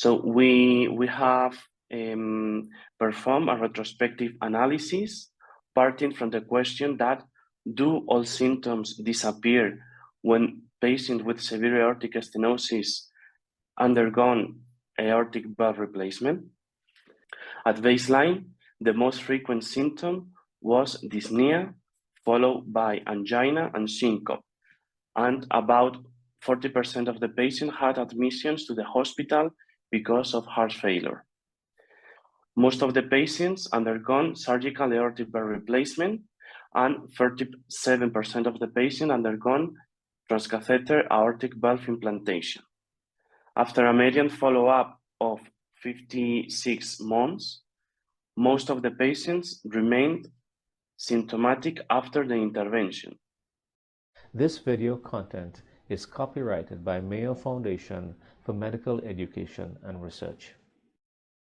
So we have performed a retrospective analysis parting from the question that do all symptoms disappear when patients with severe aortic stenosis undergone aortic valve replacement? At baseline, the most frequent symptom was dyspnea, followed by angina and syncope, and about 40% of the patients had admissions to the hospital because of heart failure. Most of the patients undergone surgical aortic valve replacement, and 37% of the patients undergone transcatheter aortic valve implantation. After a median follow-up of 56 months, most of the patients remained symptomatic after the intervention. This video content is copyrighted by Mayo Foundation for Medical Education and Research.